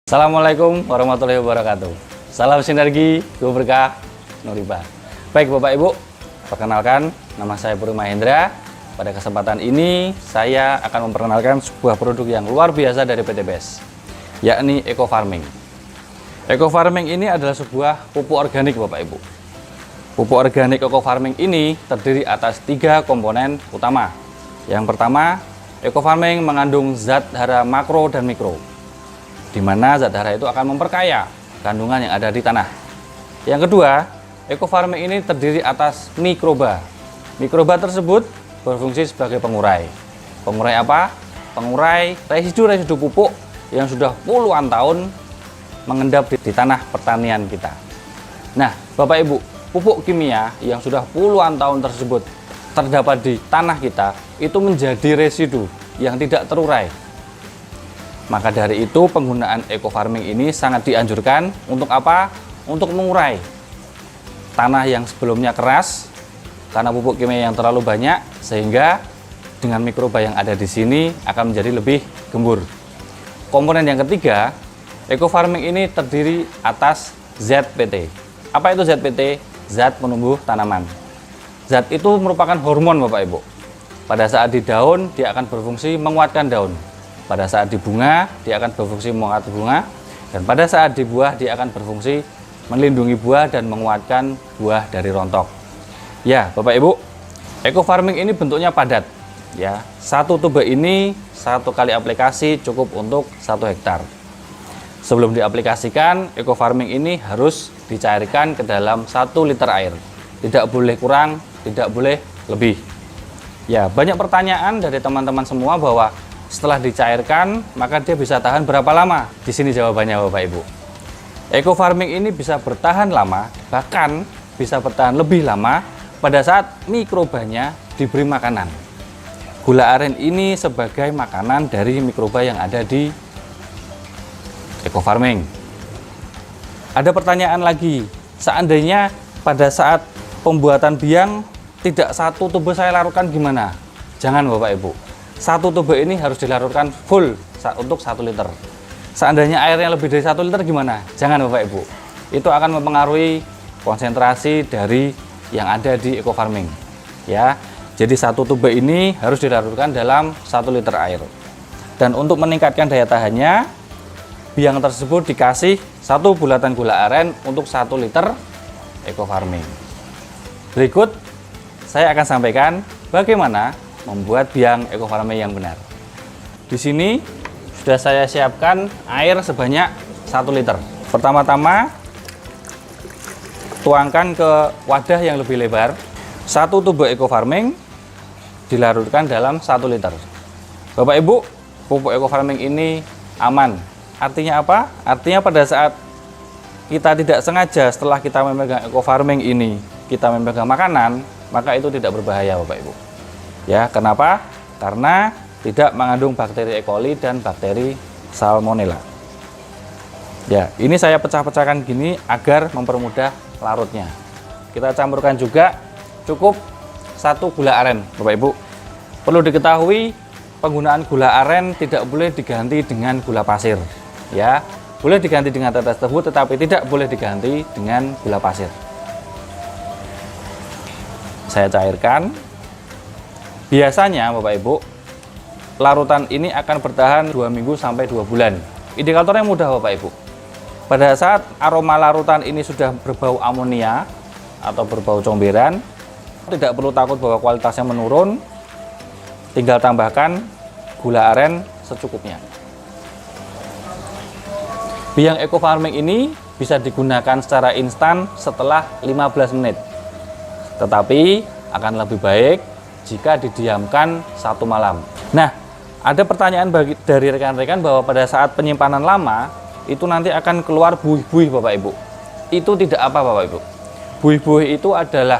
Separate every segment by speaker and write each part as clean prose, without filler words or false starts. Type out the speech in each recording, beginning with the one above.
Speaker 1: Assalamualaikum warahmatullahi wabarakatuh. Salam sinergi, go berkah, Nuriba. Baik Bapak Ibu, perkenalkan nama saya Purwi Mahendra. Pada kesempatan ini saya akan memperkenalkan sebuah produk yang luar biasa dari PT BEST, yakni Eco Farming. Eco Farming ini adalah sebuah pupuk organik Bapak Ibu. Pupuk organik Eco Farming ini terdiri atas 3 komponen utama. Yang pertama, Eco Farming mengandung zat hara makro dan mikro, di mana zat hara itu akan memperkaya kandungan yang ada di tanah. Yang kedua, Eco Farming ini terdiri atas mikroba. Mikroba tersebut berfungsi sebagai pengurai. Pengurai apa? Pengurai residu-residu pupuk yang sudah puluhan tahun mengendap di tanah pertanian kita. Nah, Bapak Ibu, pupuk kimia yang sudah puluhan tahun tersebut terdapat di tanah kita itu menjadi residu yang tidak terurai. Maka dari itu penggunaan Eco Farming ini sangat dianjurkan untuk apa? Untuk mengurai tanah yang sebelumnya keras karena pupuk kimia yang terlalu banyak, sehingga dengan mikroba yang ada di sini akan menjadi lebih gembur. Komponen yang ketiga, Eco Farming ini terdiri atas ZPT. Apa itu ZPT? Zat penumbuh tanaman. Zat itu merupakan hormon Bapak Ibu. Pada saat di daun dia akan berfungsi menguatkan daun. Pada saat di bunga, dia akan berfungsi menguatkan bunga. Dan pada saat di buah, dia akan berfungsi melindungi buah dan menguatkan buah dari rontok. Ya, Bapak Ibu, Eco Farming ini bentuknya padat. Ya, satu tube ini satu kali aplikasi cukup untuk 1 hektar. Sebelum diaplikasikan, Eco Farming ini harus dicairkan ke dalam 1 liter air. Tidak boleh kurang, tidak boleh lebih. Ya, banyak pertanyaan dari teman-teman semua bahwa setelah dicairkan, maka dia bisa tahan berapa lama? Di sini jawabannya Bapak Ibu. Eco Farming ini bisa bertahan lama, bahkan bisa bertahan lebih lama pada saat mikrobanya diberi makanan. Gula aren ini sebagai makanan dari mikroba yang ada di Eco Farming. Ada pertanyaan lagi, seandainya pada saat pembuatan biang tidak 1 tube saya larutkan gimana? Jangan Bapak Ibu. 1 tube ini harus dilarutkan full untuk 1 liter. Seandainya airnya lebih dari 1 liter gimana? Jangan Bapak Ibu. Itu akan mempengaruhi konsentrasi dari yang ada di Eco Farming. Ya, jadi 1 tube ini harus dilarutkan dalam 1 liter air. Dan untuk meningkatkan daya tahannya, biang tersebut dikasih 1 bulatan gula aren untuk 1 liter Eco Farming. Berikut saya akan sampaikan bagaimana membuat biang Eco Farming yang benar. Di sini sudah saya siapkan air sebanyak 1 liter. Pertama-tama tuangkan ke wadah yang lebih lebar. 1 tube Eco Farming dilarutkan dalam 1 liter. Bapak Ibu, pupuk Eco Farming ini aman. Artinya apa? Artinya pada saat kita tidak sengaja setelah kita memegang Eco Farming ini, kita memegang makanan, maka itu tidak berbahaya Bapak Ibu. Ya, kenapa? Karena tidak mengandung bakteri E. coli dan bakteri Salmonella. Ya, ini saya pecah-pecahkan gini agar mempermudah larutnya. Kita campurkan juga cukup 1 gula aren, Bapak Ibu. Perlu diketahui, penggunaan gula aren tidak boleh diganti dengan gula pasir. Ya, boleh diganti dengan tetes tebu, tetapi tidak boleh diganti dengan gula pasir. Saya cairkan. Biasanya Bapak Ibu, larutan ini akan bertahan 2 minggu sampai 2 bulan. Indikatornya mudah Bapak Ibu. Pada saat aroma larutan ini sudah berbau amonia atau berbau comberan, tidak perlu takut bahwa kualitasnya menurun. Tinggal tambahkan gula aren secukupnya. Biang Eco Farming ini bisa digunakan secara instan setelah 15 menit. Tetapi akan lebih baik jika didiamkan 1 malam. Nah, ada pertanyaan dari rekan-rekan bahwa pada saat penyimpanan lama itu nanti akan keluar buih-buih Bapak Ibu. Itu tidak apa Bapak Ibu. Buih-buih itu adalah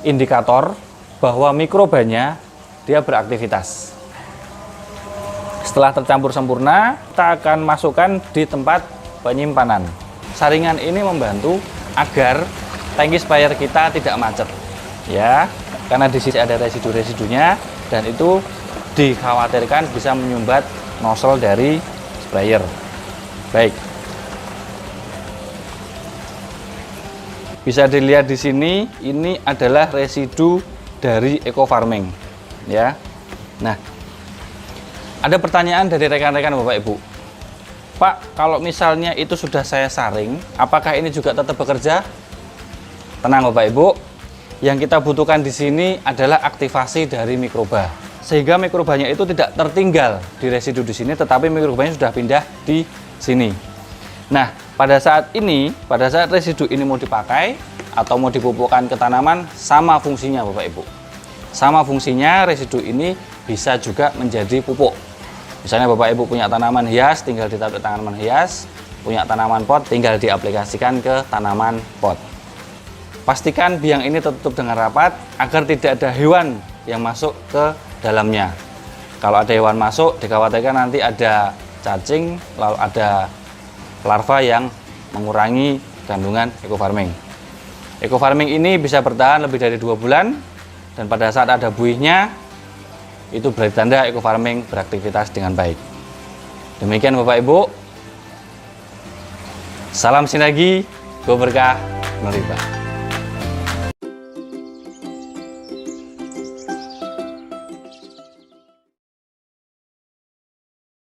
Speaker 1: indikator bahwa mikrobanya dia beraktivitas. Setelah tercampur sempurna, kita akan masukkan di tempat penyimpanan. Saringan ini membantu agar tangki sprayer kita tidak macet. Ya, karena di sini ada residu-residunya dan itu dikhawatirkan bisa menyumbat nozzle dari sprayer. Baik. Bisa dilihat di sini, ini adalah residu dari eco farming, ya. Nah, ada pertanyaan dari rekan-rekan Bapak Ibu. Pak, kalau misalnya itu sudah saya saring, apakah ini juga tetap bekerja? Tenang Bapak Ibu, yang kita butuhkan di sini adalah aktivasi dari mikroba. Sehingga mikrobanya itu tidak tertinggal di residu di sini, tetapi mikrobanya sudah pindah di sini. Nah, pada saat residu ini mau dipakai atau mau dipupukkan ke tanaman, sama fungsinya Bapak Ibu. Sama fungsinya, residu ini bisa juga menjadi pupuk. Misalnya Bapak Ibu punya tanaman hias, tinggal ditaruh tanaman hias, punya tanaman pot, tinggal diaplikasikan ke tanaman pot. Pastikan biang ini tertutup dengan rapat agar tidak ada hewan yang masuk ke dalamnya. Kalau ada hewan masuk, dikhawatirkan nanti ada cacing, lalu ada larva yang mengurangi kandungan eco farming. Eco farming ini bisa bertahan lebih dari 2 bulan, dan pada saat ada buihnya, itu berarti tanda eco farming beraktivitas dengan baik. Demikian Bapak Ibu. Salam sinergi, go berkah, Noriba.